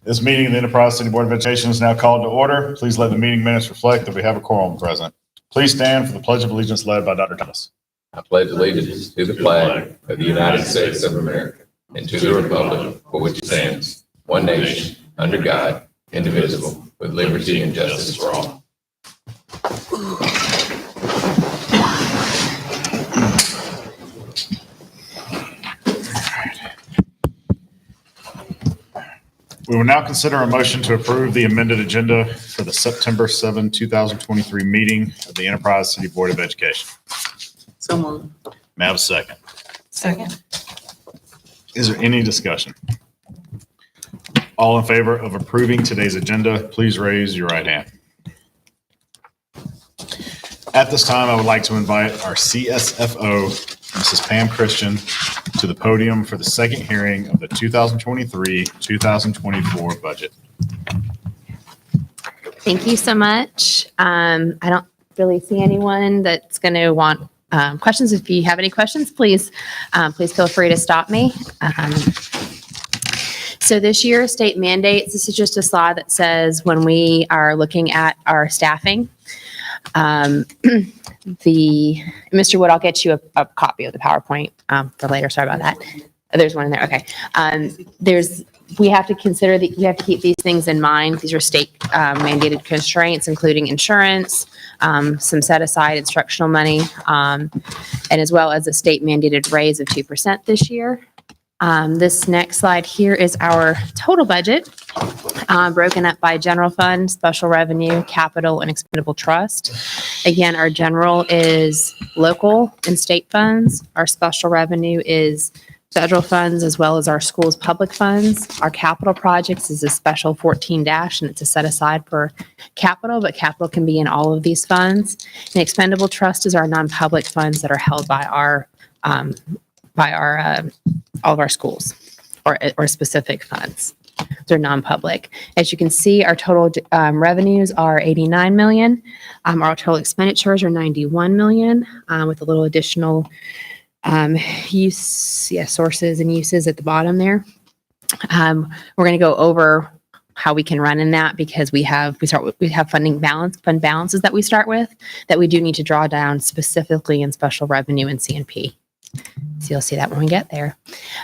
This meeting of the Enterprise City Board of Education is now called to order. Please let the meeting minutes reflect that we have a quorum present. Please stand for the Pledge of Allegiance led by Dr. Thomas. I pledge allegiance to the flag of the United States of America and to the republic for which it stands, one nation, under God, indivisible, with liberty and justice for all. We will now consider a motion to approve the amended agenda for the September 7, 2023 meeting of the Enterprise City Board of Education. So moved. May I have a second? Second. Is there any discussion? All in favor of approving today's agenda, please raise your right hand. At this time, I would like to invite our CSFO, Mrs. Pam Christian, to the podium for the second hearing of the 2023-2024 budget. Thank you so much. I don't really see anyone that's going to want questions. If you have any questions, please feel free to stop me. So this year, state mandates, this is just a slide that says when we are looking at our staffing, Mr. Wood, I'll get you a copy of the PowerPoint for later. Sorry about that. There's one in there. Okay. We have to consider we have to keep these things in mind. These are state mandated constraints, including insurance, some set aside instructional money, and as well as a state mandated raise of 2% this year. This next slide here is our total budget, broken up by general fund, special revenue, capital, and expendable trust. Again, our general is local and state funds. Our special revenue is federal funds as well as our schools' public funds. Our capital projects is a special 14- and it's a set aside for capital, but capital can be in all of these funds. And expendable trust is our non-public funds that are held by all of our schools or specific funds. They're non-public. As you can see, our total revenues are 89 million. Our total expenditures are 91 million with a little additional sources and uses at the bottom there. We're going to go over how we can run in that because we have fund balances that we start with that we do need to draw down specifically in special revenue and CNP. So you'll see that when we get there.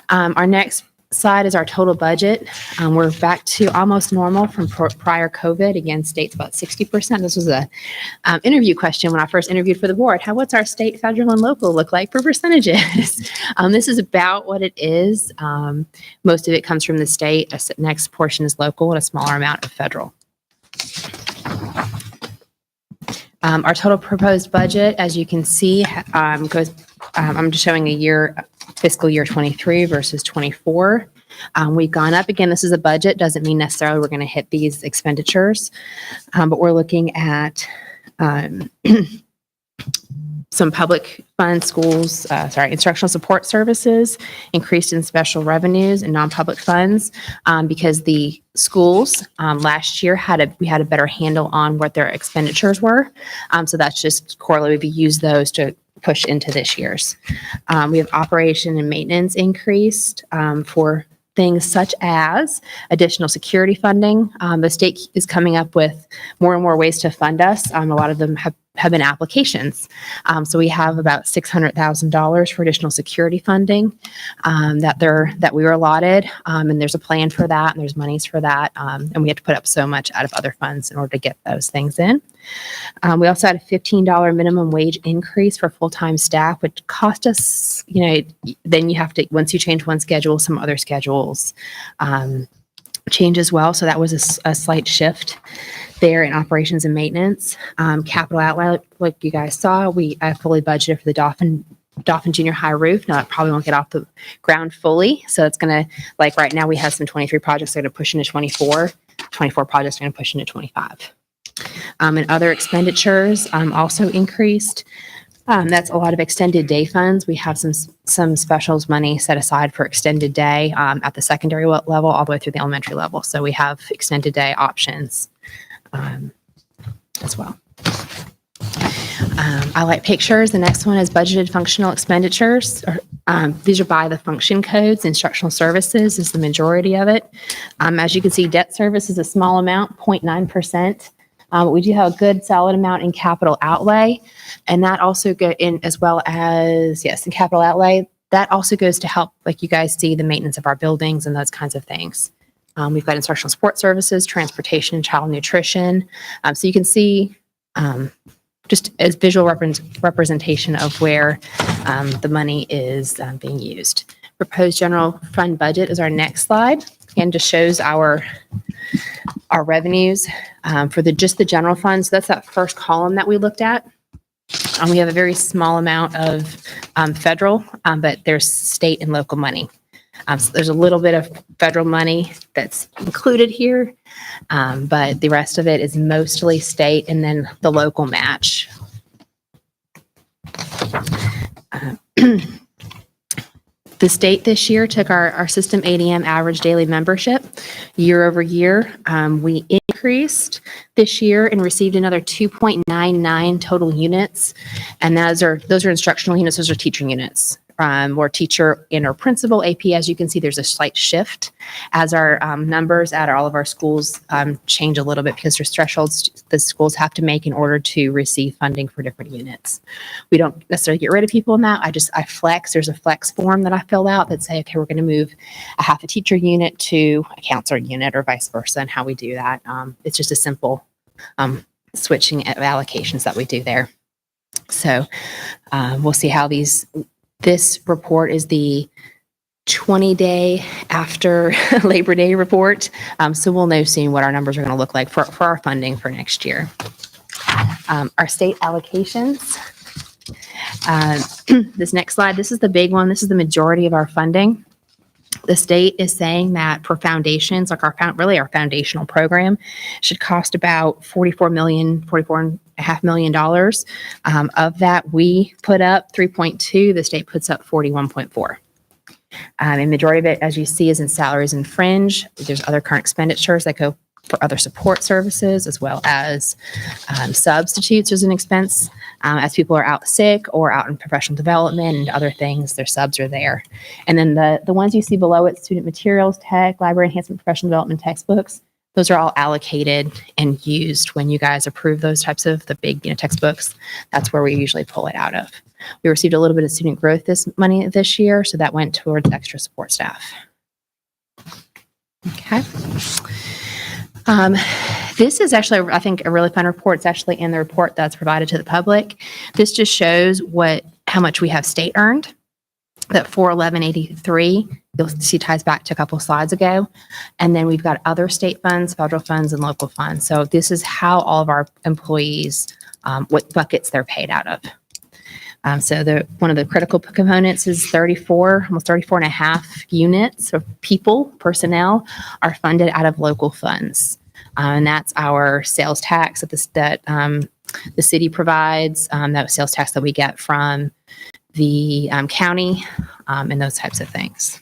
Our next slide is our total budget. We're back to almost normal from prior COVID. Again, state's about 60%. This was a interview question when I first interviewed for the board. What's our state, federal, and local look like for percentages? This is about what it is. Most of it comes from the state. The next portion is local and a smaller amount of federal. Our total proposed budget, as you can see, goes. I'm just showing fiscal year 23 versus 24. We've gone up again. This is a budget. Doesn't mean necessarily we're going to hit these expenditures, but we're looking at some public fund schools, instructional support services, increased in special revenues and non-public funds because the schools last year we had a better handle on what their expenditures were. So that's just correlated. We use those to push into this year's. We have operation and maintenance increased for things such as additional security funding. The state is coming up with more and more ways to fund us. A lot of them have been applications. So we have about $600,000 for additional security funding that we were allotted. And there's a plan for that and there's monies for that. And we have to put up so much out of other funds in order to get those things in. We also had a $15 minimum wage increase for full-time staff, which cost us, then you have to, once you change one schedule, some other schedules change as well. So that was a slight shift there in operations and maintenance. Capital outlay, like you guys saw, I fully budgeted for the Dauphin Junior High roof. Now it probably won't get off the ground fully. So it's going to, like right now we have some 23 projects that are going to push into 24. 24 projects are going to push into 25. And other expenditures also increased. That's a lot of extended day funds. We have some specials money set aside for extended day at the secondary level all the way through the elementary level. So we have extended day options as well. I like pictures. The next one is budgeted functional expenditures. These are by the function codes. Instructional services is the majority of it. As you can see, debt service is a small amount, 0.9%. We do have a good solid amount in capital outlay, and that also go in as well as, yes, in capital outlay. That also goes to help, like you guys see, the maintenance of our buildings and those kinds of things. We've got instructional support services, transportation, and child nutrition. So you can see just as visual representation of where the money is being used. Proposed general fund budget is our next slide, and just shows our revenues for just the general fund. So that's that first column that we looked at. We have a very small amount of federal, but there's state and local money. So there's a little bit of federal money that's included here, but the rest of it is mostly state and then the local match. The state this year took our system ADM average daily membership year over year. We increased this year and received another 2.99 total units. And those are instructional units. Those are teaching units. Or teacher and or principal AP. As you can see, there's a slight shift as our numbers at all of our schools change a little bit because there's thresholds the schools have to make in order to receive funding for different units. We don't necessarily get rid of people in that. I flex. There's a flex form that I fill out that say, okay, we're going to move a half a teacher unit to a counselor unit or vice versa, and how we do that. It's just a simple switching of allocations that we do there. So we'll see how this report is the 20-day after Labor Day report. So we'll know soon what our numbers are going to look like for our funding for next year. Our state allocations. This next slide, this is the big one. This is the majority of our funding. The state is saying that for foundations, like our foundational program, should cost about $44.5 million. Of that, we put up 3.2. The state puts up 41.4. And majority of it, as you see, is in salaries and fringe. There's other current expenditures that go for other support services, as well as substitutes as an expense. As people are out sick or out in professional development and other things, their subs are there. And then the ones you see below it, student materials, tech, library enhancement, professional development textbooks, those are all allocated and used when you guys approve those types of the big textbooks. That's where we usually pull it out of. We received a little bit of student growth money this year, so that went towards extra support staff. Okay. This is actually, I think, a really fun report. It's actually in the report that's provided to the public. This just shows how much we have state earned. That 41183, you'll see ties back to a couple slides ago. And then we've got other state funds, federal funds, and local funds. So this is how all of our employees, what buckets they're paid out of. So one of the critical components is almost 34 and a half units of personnel are funded out of local funds. And that's our sales tax that the city provides, that sales tax that we get from the county, and those types of things.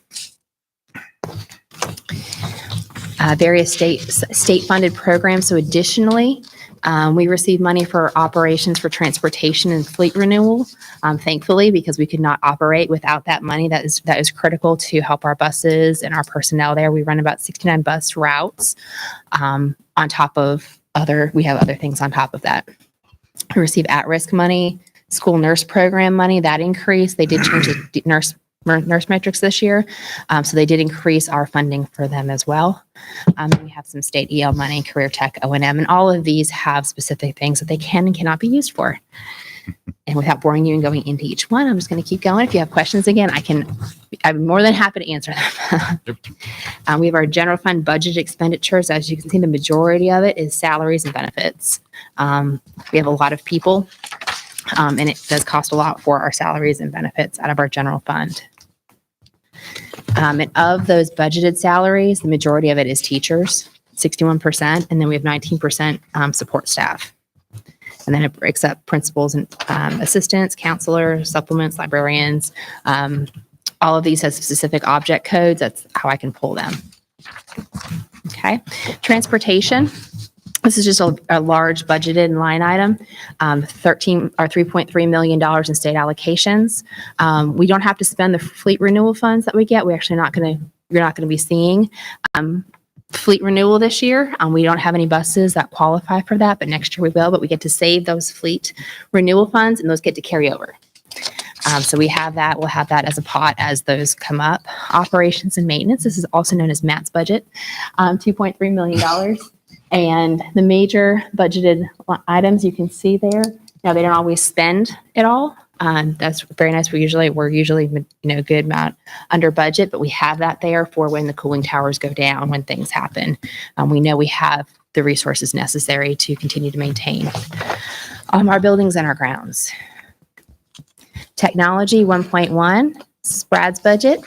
Various state-funded programs. So additionally, we receive money for operations for transportation and fleet renewal, thankfully, because we could not operate without that money. That is critical to help our buses and our personnel there. We run about 69 bus routes on top of we have other things on top of that. We receive at-risk money, school nurse program money, that increased. They did change the nurse metrics this year. So they did increase our funding for them as well. We have some state EL money, career tech, O&M, and all of these have specific things that they can and cannot be used for. And without boring you and going into each one, I'm just going to keep going. If you have questions again, I'm more than happy to answer them. We have our general fund budget expenditures. As you can see, the majority of it is salaries and benefits. We have a lot of people, and it does cost a lot for our salaries and benefits out of our general fund. And of those budgeted salaries, the majority of it is teachers, 61%, and then we have 19% support staff. And then it breaks up principals and assistants, counselors, supplements, librarians. All of these have specific object codes. That's how I can pull them. Okay. Transportation. This is just a large budgeted line item, 3.3 million dollars in state allocations. We don't have to spend the fleet renewal funds that we get. We're actually you're not going to be seeing fleet renewal this year. We don't have any buses that qualify for that, but next year we will. But we get to save those fleet renewal funds, and those get to carry over. So we have that. We'll have that as a pot as those come up. Operations and maintenance. This is also known as Matt's budget, $2.3 million. And the major budgeted items you can see there. Now, they don't always spend it all. That's very nice. We're usually, a good amount under budget, but we have that there for when the cooling towers go down, when things happen. We know we have the resources necessary to continue to maintain our buildings and our grounds. Technology 1.1. Brad's budget.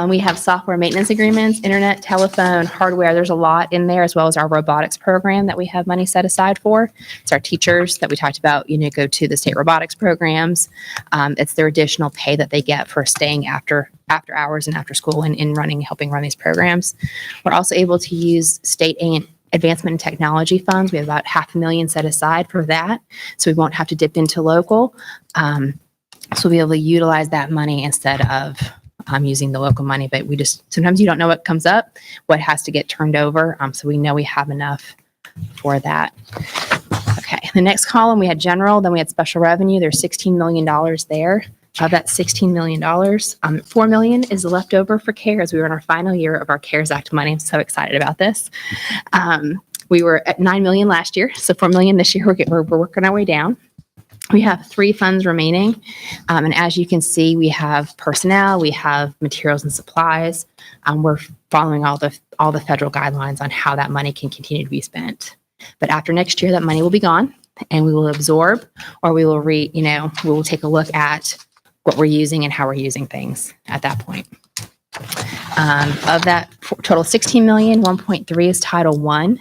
We have software maintenance agreements, internet, telephone, hardware. There's a lot in there, as well as our robotics program that we have money set aside for. It's our teachers that we talked about, go to the state robotics programs. It's their additional pay that they get for staying after hours and after school and helping run these programs. We're also able to use state advancement and technology funds. We have about $500,000 set aside for that, so we won't have to dip into local. So we'll be able to utilize that money instead of using the local money. But sometimes you don't know what comes up, what has to get turned over. So we know we have enough for that. Okay, the next column, we had general, then we had special revenue. There's $16 million there. Of that $16 million, $4 million is left over for CARES. We were in our final year of our CARES Act money. I'm so excited about this. We were at $9 million last year, so $4 million this year. We're working our way down. We have 3 funds remaining. And as you can see, we have personnel, we have materials and supplies. We're following all the federal guidelines on how that money can continue to be spent. But after next year, that money will be gone and we will absorb, or we will we will take a look at what we're using and how we're using things at that point. Of that total 16 million, 1.3 is Title I,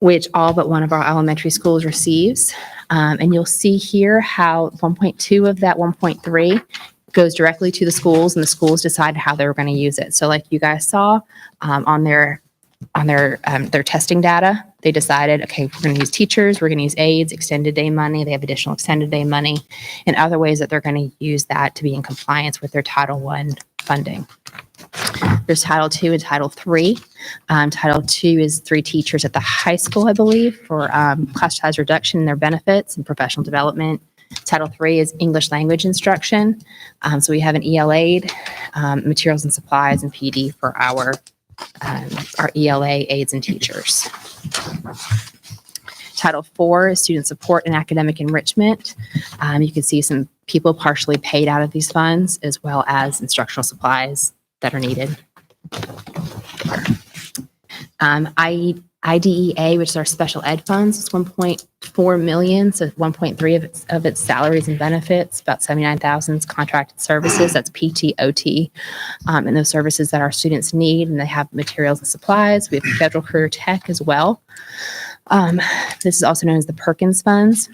which all but one of our elementary schools receives. And you'll see here how 1.2 of that 1.3 goes directly to the schools, and the schools decide how they're going to use it. So like you guys saw on their testing data, they decided, okay, we're going to use teachers, we're going to use aides, extended day money. They have additional extended day money and other ways that they're going to use that to be in compliance with their Title I funding. There's Title II and Title III. Title II is 3 teachers at the high school, I believe, for class size reduction in their benefits and professional development. Title III is English language instruction. So we have an EL aid, materials and supplies, and PD for our ELA aides and teachers. Title IV is student support and academic enrichment. You can see some people partially paid out of these funds, as well as instructional supplies that are needed. IDEA, which is our special ed funds, is 1.4 million, so 1.3 of its salaries and benefits, about 79,000 is contracted services. That's PT, OT, and those services that our students need, and they have materials and supplies. We have federal career tech as well. This is also known as the Perkins funds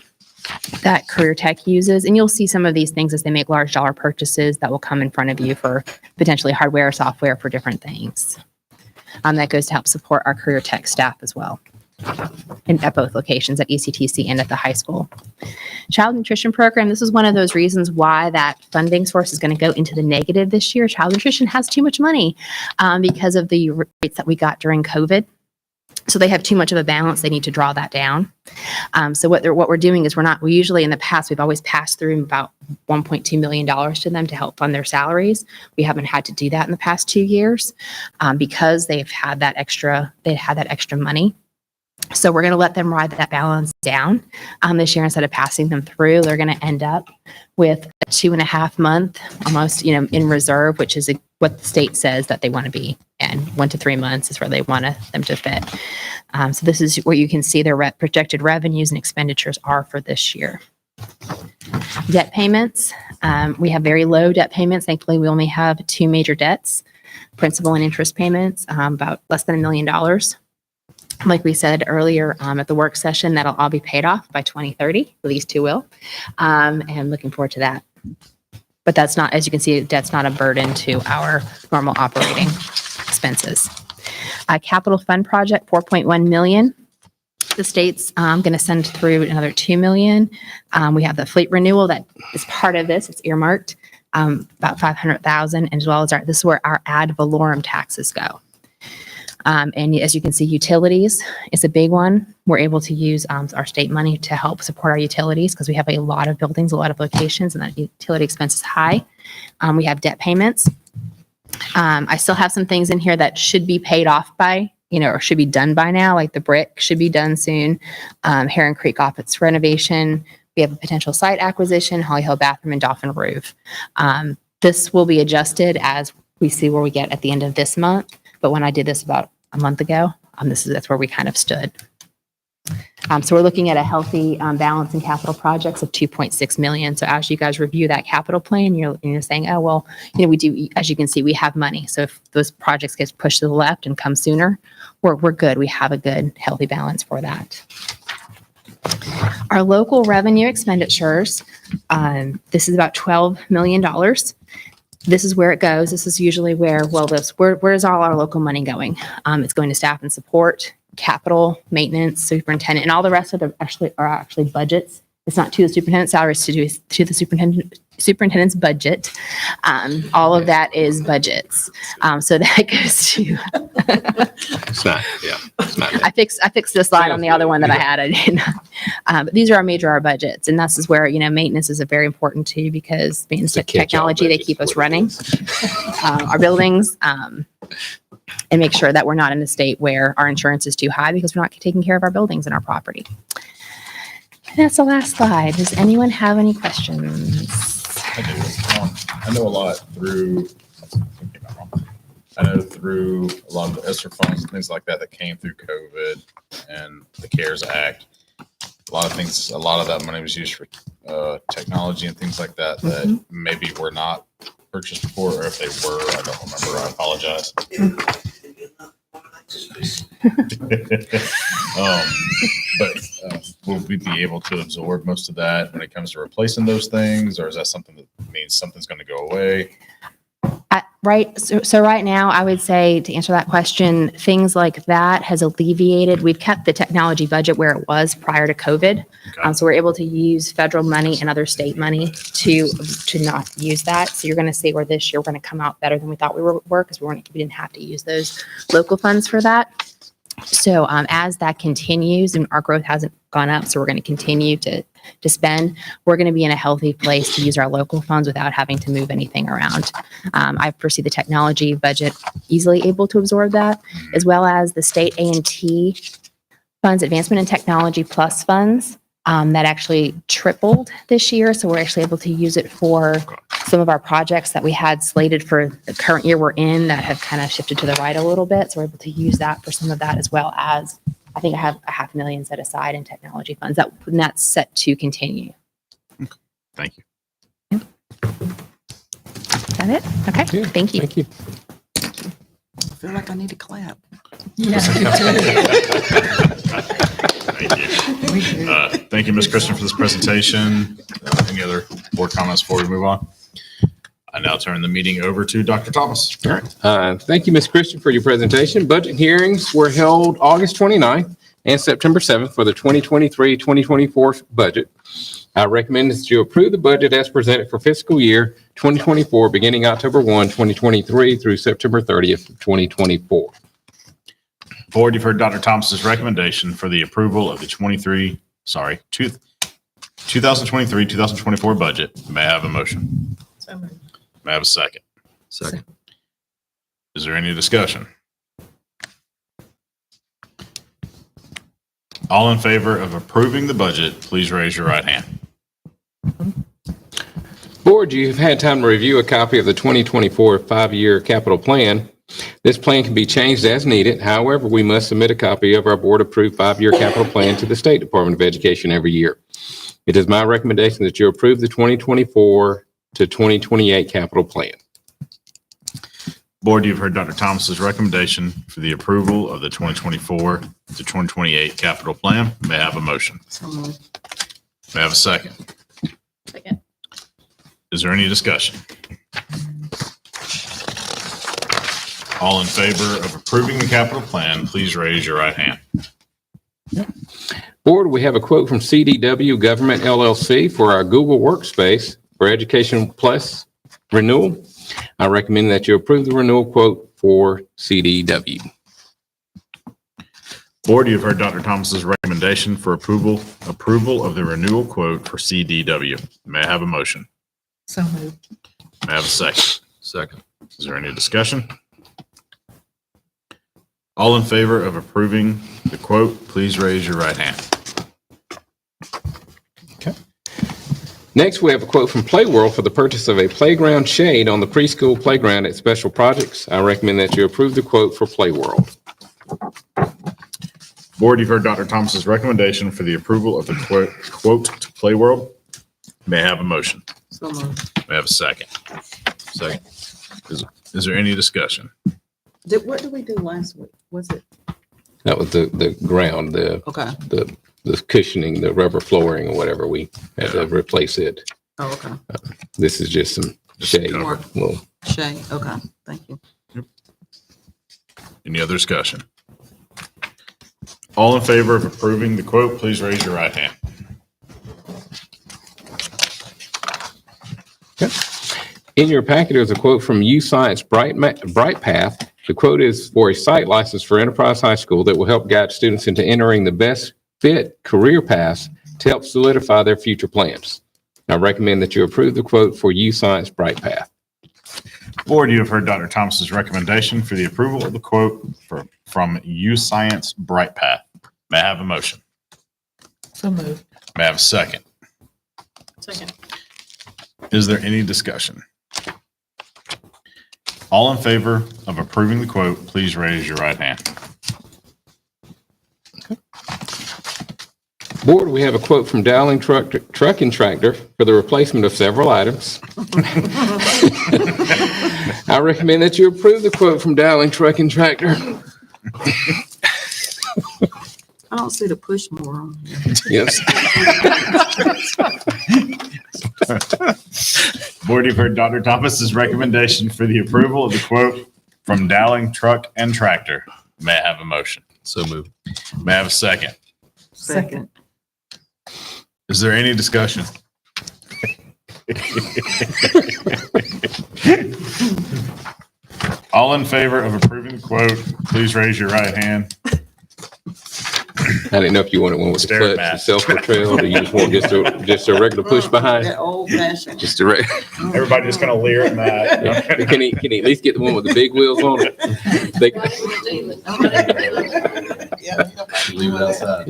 that Career Tech uses. And you'll see some of these things as they make large dollar purchases that will come in front of you for potentially hardware or software for different things. That goes to help support our Career Tech staff as well, and at both locations, at ECTC and at the high school. Child nutrition program, this is one of those reasons why that funding source is going to go into the negative this year. Child nutrition has too much money because of the rates that we got during COVID. So they have too much of a balance. They need to draw that down. So what we're doing is we usually in the past, we've always passed through about $1.2 million to them to help fund their salaries. We haven't had to do that in the past 2 years because they've had that extra money. So we're going to let them ride that balance down this year. Instead of passing them through, they're going to end up with a 2.5 month almost, in reserve, which is what the state says that they want to be. And 1 to 3 months is where they want them to fit. So this is where you can see their projected revenues and expenditures are for this year. Debt payments. We have very low debt payments. Thankfully, we only have 2 major debts, principal and interest payments, about less than $1 million. Like we said earlier at the work session, that'll all be paid off by 2030. At least 2 will. And looking forward to that. But that's not, as you can see, debt's not a burden to our normal operating expenses. Capital fund project, $4.1 million. the state's going to send through another 2 million. We have the fleet renewal that is part of this. It's earmarked about 500,000, as well as this is where our ad valorem taxes go. And as you can see, utilities is a big one. We're able to use our state money to help support our utilities because we have a lot of buildings, a lot of locations, and that utility expense is high. We have debt payments. I still have some things in here that should be paid off by, or should be done by now, like the brick should be done soon. Heron Creek office renovation. We have a potential site acquisition, Holly Hill bathroom, and Dolphin roof. This will be adjusted as we see where we get at the end of this month. But when I did this about a month ago, that's where we kind of stood. So we're looking at a healthy balance in capital projects of 2.6 million. So as you guys review that capital plan, you're saying, oh, well, we do, as you can see, we have money. So if those projects get pushed to the left and come sooner, we're good. We have a good, healthy balance for that. Our local revenue expenditures, this is about $12 million. This is where it goes. This is usually where is all our local money going? It's going to staff and support, capital, maintenance, superintendent, and all the rest of them are actually budgets. It's not to the superintendent's salaries, to the superintendent's budget. All of that is budgets. So that goes to. It's not, yeah, it's not. I fixed the slide on the other one that I had. I didn't. But these are our budgets, and this is where maintenance is very important too, because maintenance technology, they keep us running our buildings. And make sure that we're not in a state where our insurance is too high because we're not taking care of our buildings and our property. And that's the last slide. Does anyone have any questions? I do. I know a lot through, a lot of the ESSER funds and things like that came through COVID and the CARES Act. A lot of that money was used for technology and things like that that maybe were not purchased before, or if they were, I don't remember. I apologize. Will we be able to absorb most of that when it comes to replacing those things, or is that something that means something's going to go away? Right. So right now, I would say, to answer that question, things like that has alleviated. We've kept the technology budget where it was prior to COVID. Okay. So we're able to use federal money and other state money to not use that. So you're going to see where this year we're going to come out better than we thought we were because we didn't have to use those local funds for that. So as that continues and our growth hasn't gone up, so we're going to continue to spend, we're going to be in a healthy place to use our local funds without having to move anything around. I foresee the technology budget easily able to absorb that, as well as the state A&T funds, Advancement in Technology Plus funds, that actually tripled this year. So we're actually able to use it for some of our projects that we had slated for the current year we're in that have kind of shifted to the right a little bit. So we're able to use that for some of that, as well as I think I have $500,000 set aside in technology funds that's set to continue. Thank you. Is that it? Okay. Yeah, Thank you. Thank you. I feel like I need to clap. Thank you, Ms. Christian, for this presentation. Any other board comments before we move on? I now turn the meeting over to Dr. Thomas. All right. Thank you, Ms. Christian, for your presentation. Budget hearings were held August 29th and September 7th for the 2023-2024 budget. I recommend that you approve the budget as presented for fiscal year 2024, beginning October 1, 2023 through September 30th, 2024. Board, you've heard Dr. Thomas's recommendation for the approval of the 2023-2024 budget. May I have a motion? So moved. May I have a second? Second. Is there any discussion? All in favor of approving the budget, please raise your right hand. Board, you've had time to review a copy of the 2024 five-year capital plan. This plan can be changed as needed. However, we must submit a copy of our board-approved five-year capital plan to the State Department of Education every year. It is my recommendation that you approve the 2024 to 2028 capital plan. Board, you've heard Dr. Thomas's recommendation for the approval of the 2024 to 2028 capital plan. May I have a motion? So moved. May I have a second? Second. Is there any discussion? All in favor of approving the capital plan, please raise your right hand. Board, we have a quote from CDW Government LLC for our Google Workspace for Education Plus renewal. I recommend that you approve the renewal quote for CDW. Board, you've heard Dr. Thomas's recommendation for approval of the renewal quote for CDW. May I have a motion? So moved. May I have a second? Second. Is there any discussion? All in favor of approving the quote, please raise your right hand. Next, we have a quote from Playworld for the purchase of a playground shade on the preschool playground at Special Projects. I recommend that you approve the quote for Playworld. Board, you've heard Dr. Thomas's recommendation for the approval of the quote to Playworld. May I have a motion? So moved. May I have a second? Second. Is there any discussion? What did we do last week? Was it? That was the ground, Okay. the cushioning, the rubber flooring or whatever. We had to replace it. Oh, okay. This is just some shade. cover. Well, Shay. Okay. Thank you. Any other discussion? All in favor of approving the quote, please raise your right hand. in your packet is a quote from UScience Bright Path. The quote is for a site license for Enterprise High School that will help guide students into entering the best fit career paths to help solidify their future plans. I recommend that you approve the quote for UScience Bright Path. Board, you have heard Dr. Thomas's recommendation for the approval of the quote from UScience Bright Path. May I have a motion? So moved. May I have a second? Second. Is there any discussion? All in favor of approving the quote, please raise your right hand. Board, we have a quote from Dowling Truck and Tractor for the replacement of several items. I recommend that you approve the quote from Dowling Truck and Tractor. I don't see the push more on here. Yes. Board, you've heard Dr. Thomas's recommendation for the approval of the quote from Dowling Truck and Tractor. May I have a motion? So moved. May I have a second? Second. Is there any discussion? All in favor of approving the quote, please raise your right hand. I didn't know if you wanted one with the Stare clutch, at the self-propelled, or you just want just a regular push behind? That old fashioned. Just a regular. Everybody just kind of leer at Matt. Can he at least get the one with the big wheels on it? They- Leave it outside.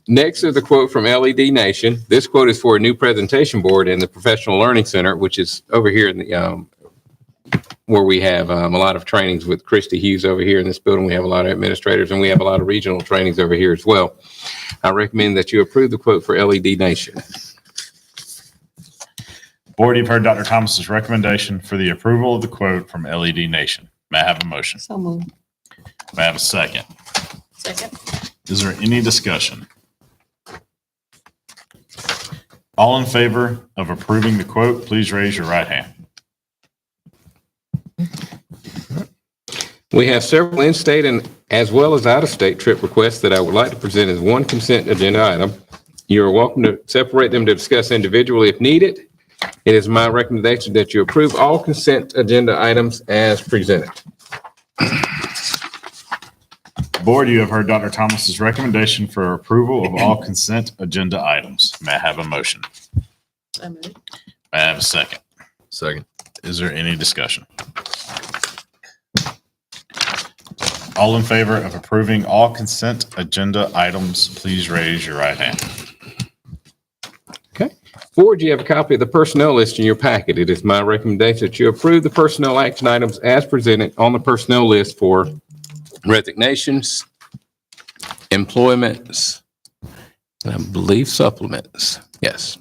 Next is a quote from LED Nation. This quote is for a new presentation board in the Professional Learning Center, which is over here in the, where we have a lot of trainings with Christy Hughes over here in this building. We have a lot of administrators and we have a lot of regional trainings over here as well. I recommend that you approve the quote for LED Nation. Board, you've heard Dr. Thomas's recommendation for the approval of the quote from LED Nation. May I have a motion? So moved. May I have a second? Second. Is there any discussion? All in favor of approving the quote, please raise your right hand. We have several in-state and as well as out-of-state trip requests that I would like to present as one consent agenda item. You are welcome to separate them to discuss individually if needed. It is my recommendation that you approve all consent agenda items as presented. Board, you have heard Dr. Thomas's recommendation for approval of all consent agenda items. May I have a motion? So moved. May I have a second? Second. Is there any discussion? All in favor of approving all consent agenda items, please raise your right hand. Okay. Board, you have a copy of the personnel list in your packet. It is my recommendation that you approve the personnel action items as presented on the personnel list for resignations, employments, and I believe supplements. Yes.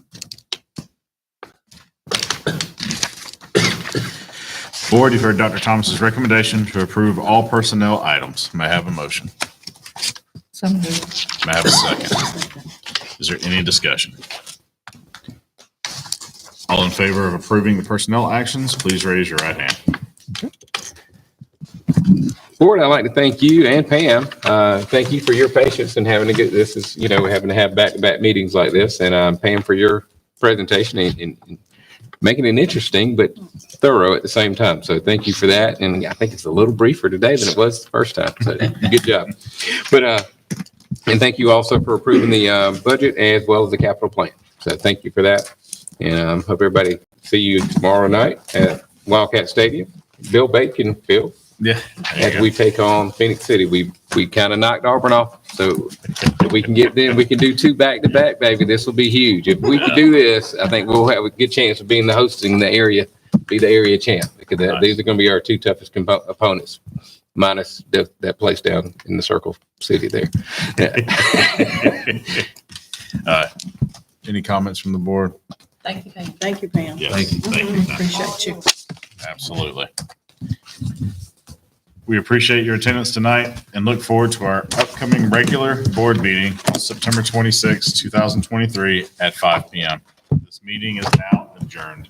Board, you've heard Dr. Thomas's recommendation to approve all personnel items. May I have a motion? So moved. May I have a second? Is there any discussion? All in favor of approving the personnel actions, please raise your right hand. Board, Board, I'd like to thank you and Pam. Thank you for your patience and having to get this is, having to have back-to-back meetings like this. And Pam, for your presentation and making it interesting, but thorough at the same time. So thank you for that. And I think it's a little briefer today than it was the first time. So good job. But, and thank you also for approving the budget as well as the capital plan. So thank you for that. And hope everybody see you tomorrow night at Wildcat Stadium. Bill Bacon, Phil. Yeah. As we take on Phoenix City, we kind of knocked Auburn off. So if we can get them, we can do 2 back-to-back, baby. This will be huge. If we can do this, I think we'll have a good chance of being the hosting the area, be the area champ. Because these are going to be our 2 toughest opponents, minus that place down in the Circle City there. Any comments from the board? Thank you, Pam. Thank you, Pam. Yes, Thank you. thank you. Appreciate you. Absolutely. We appreciate your attendance tonight and look forward to our upcoming regular board meeting on September 26, 2023 at 5 p.m. This meeting is now adjourned.